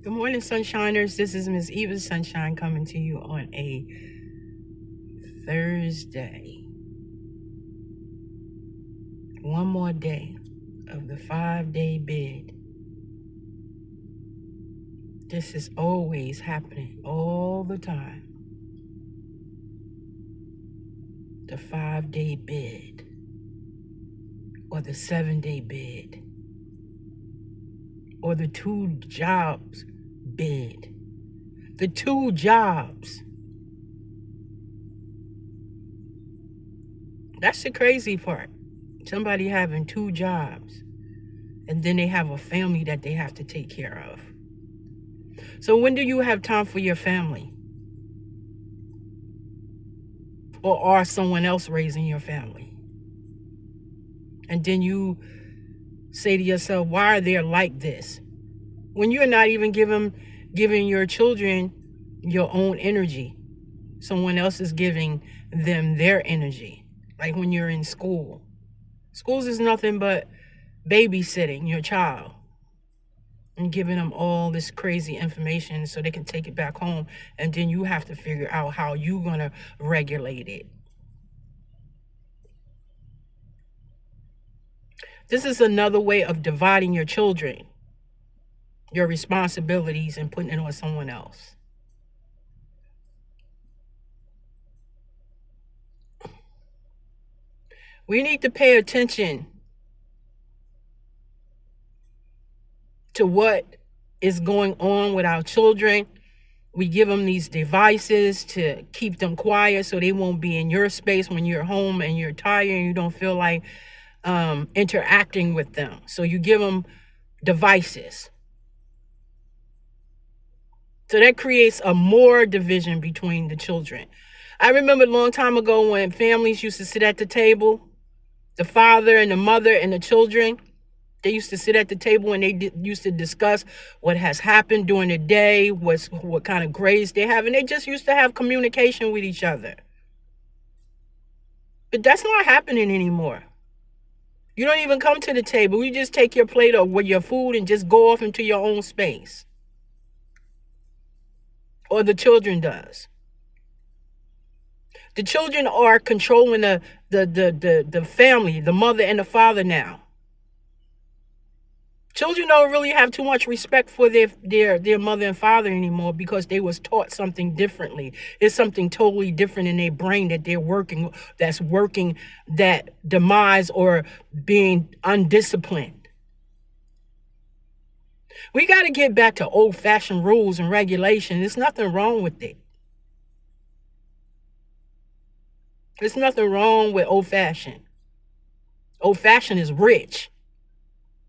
Good morning, Sunshiners. This is Miss Eva Sunshine coming to you on a Thursday. One more day of the 5-day bid. This is always happening all the time. The 5-day bid or the 7-day bid or the 2 jobs bid. The 2 jobs. That's the crazy part. Somebody having 2 jobs and then they have a family that they have to take care of. So when do you have time for your family? Or are someone else raising your family? And then you say to yourself, why are they like this? When you're not even giving your children your own energy. Someone else is giving them their energy. Like when you're in school. Schools is nothing but babysitting your child and giving them all this crazy information so they can take it back home, and then you have to figure out how you're going to regulate it. This is another way of dividing your children, your responsibilities, and putting it on someone else. We need to pay attention to what is going on with our children. We give them these devices to keep them quiet so they won't be in your space when you're home and you're tired and you don't feel like interacting with them. So you give them devices. So that creates a more division between the children. I remember a long time ago when families used to sit at the table, the father and the mother and the children. They used to sit at the table and they used to discuss what has happened during the day, what kind of grades they have, and they just used to have communication with each other. But that's not happening anymore. You don't even come to the table. You just take your plate with your food and just go off into your own space. Or the children does. The children are controlling the family, the mother and the father now. Children don't really have too much respect for their mother and father anymore because they was taught something differently. It's something totally different in their brain that that's working that demise or being undisciplined. We got to get back to old-fashioned rules and regulation. There's nothing wrong with it. There's nothing wrong with old-fashioned. Old-fashioned is rich.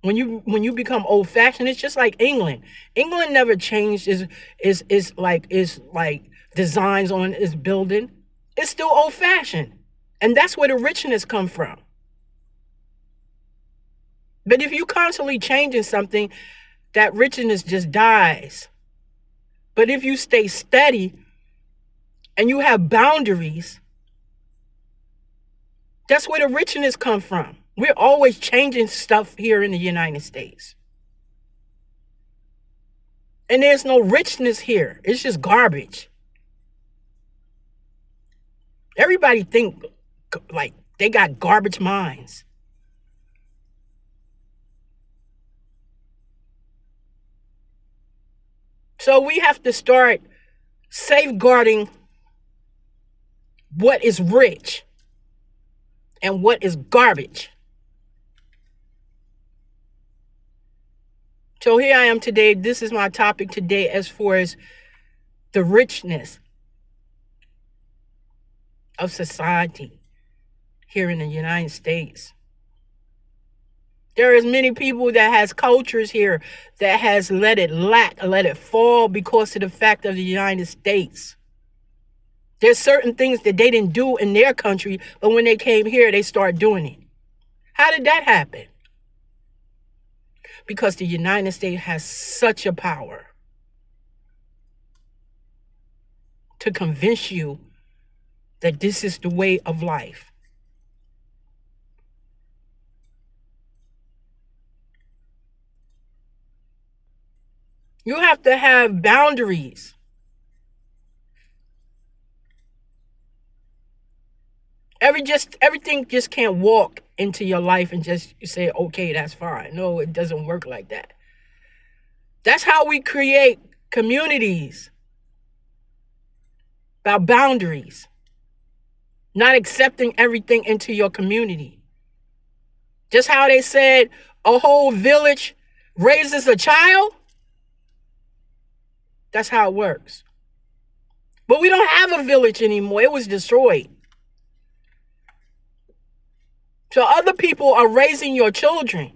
When you become old-fashioned, it's just like England. England never changed is like designs on its building. It's still old-fashioned. And that's where the richness come from. But if you constantly changing something, that richness just dies. But if you stay steady and you have boundaries, that's where the richness come from. We're always changing stuff here in the United States. And there's no richness here. It's just garbage. Everybody think like they got garbage minds. So we have to start safeguarding what is rich and what is garbage. So here I am today. This is my topic today as far as the richness of society here in the United States. There is many people that has cultures here that has let it fall because of the fact of the United States. There's certain things that they didn't do in their country, but when they came here, they started doing it. How did that happen? Because the United States has such a power to convince you that this is the way of life. You have to have boundaries. Everything just can't walk into your life and just say, okay, that's fine. No, it doesn't work like that. That's how we create communities, about boundaries, not accepting everything into your community. Just how they said a whole village raises a child, that's how it works. But we don't have a village anymore. It was destroyed. So other people are raising your children.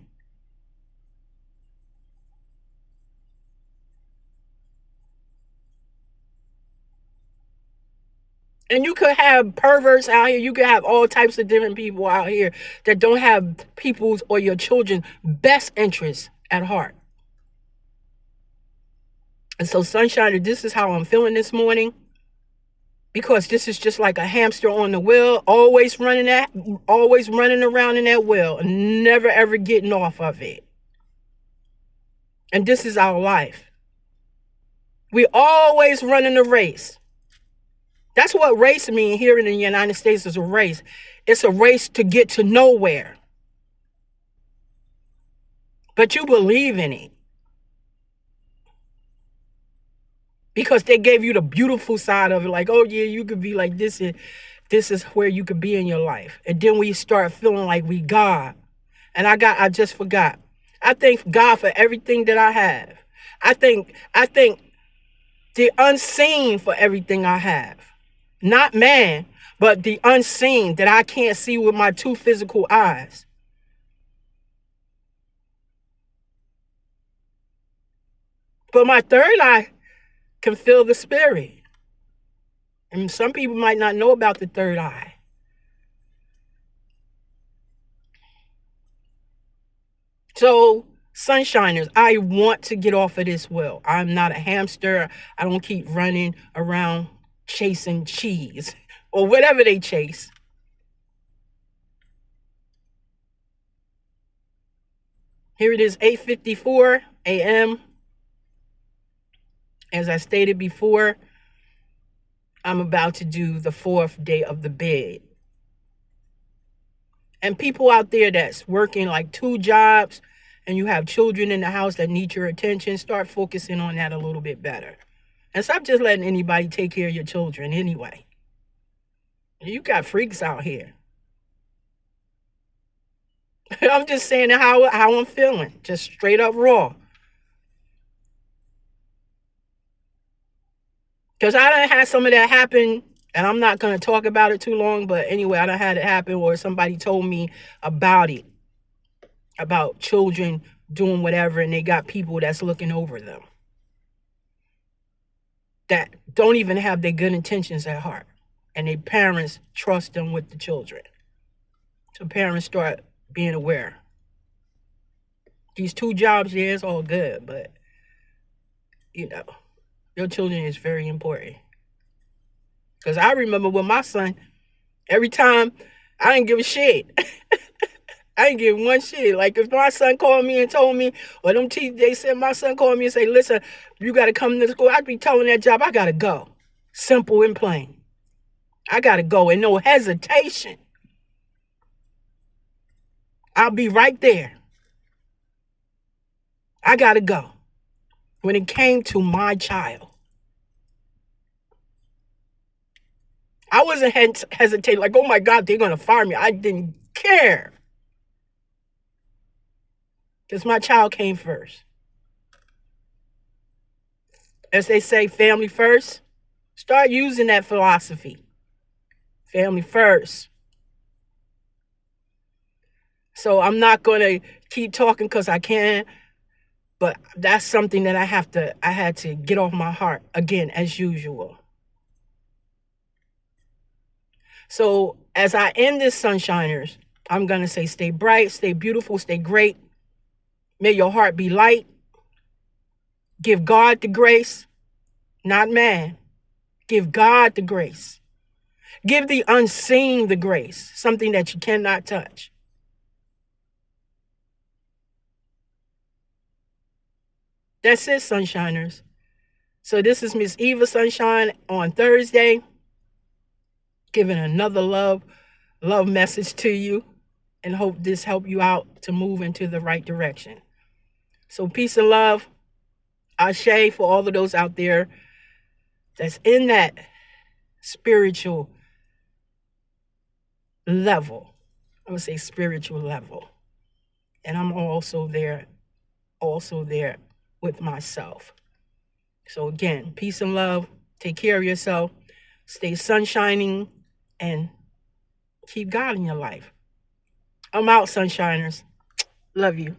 And you could have perverts out here. You could have all types of different people out here that don't have people's or your children's best interests at heart. And so, Sunshiner, this is how I'm feeling this morning. Because this is just like a hamster on the wheel, always running around in that wheel and never ever getting off of it. And this is our life. We always running a race. That's what race means here in the United States, is a race. It's a race to get to nowhere. But you believe in it. Because they gave you the beautiful side of it. Like, oh yeah, you could be like this, and this is where you could be in your life. And then we start feeling like we God. And I just forgot. I thank God for everything that I have. I thank the unseen for everything I have. Not man, but the unseen that I can't see with my two physical eyes. But my third eye can feel the spirit. And some people might not know about the third eye. So, Sunshiners, I want to get off of this wheel. I'm not a hamster. I don't keep running around chasing cheese or whatever they chase. Here it is, 8:54 a.m. As I stated before, I'm about to do the 4th day of the bed. And people out there that's working like 2 jobs and you have children in the house that need your attention, start focusing on that a little bit better. And stop just letting anybody take care of your children anyway. You got freaks out here. I'm just saying how I'm feeling, just straight up raw. Because I done had some of that happen, and I'm not going to talk about it too long, but anyway, I done had it happen where somebody told me about it, about children doing whatever, and they got people that's looking over them that don't even have their good intentions at heart, and their parents trust them with the children. So parents start being aware. These 2 jobs, yeah, it's all good, but, you know, your children is very important. Because I remember with my son, every time, I didn't give a shit. I didn't give one shit. Like, if my son called me and told me, or they said my son called me and say, listen, you got to come to school, I'd be telling that job, I got to go. Simple and plain. I got to go, and no hesitation. I'll be right there. I got to go. When it came to my child, I wasn't hesitating like, oh my God, they're going to fire me. I didn't care. Because my child came first. As they say, family first. Start using that philosophy. Family first. So I'm not going to keep talking because I can. But that's something that I had to get off my heart, again, as usual. So as I end this, Sunshiners, I'm going to say stay bright, stay beautiful, stay great. May your heart be light. Give God the grace, not man. Give God the grace. Give the unseen the grace, something that you cannot touch. That's it, Sunshiners. So this is Miss Eva Sunshine on Thursday, giving another love message to you, and hope this help you out to move into the right direction. So peace and love. Ashe for all of those out there that's in that spiritual level. I'm gonna say spiritual level. And I'm also there with myself. So again, peace and love. Take care of yourself. Stay sunshining and keep God in your life. I'm out, Sunshiners. Love you.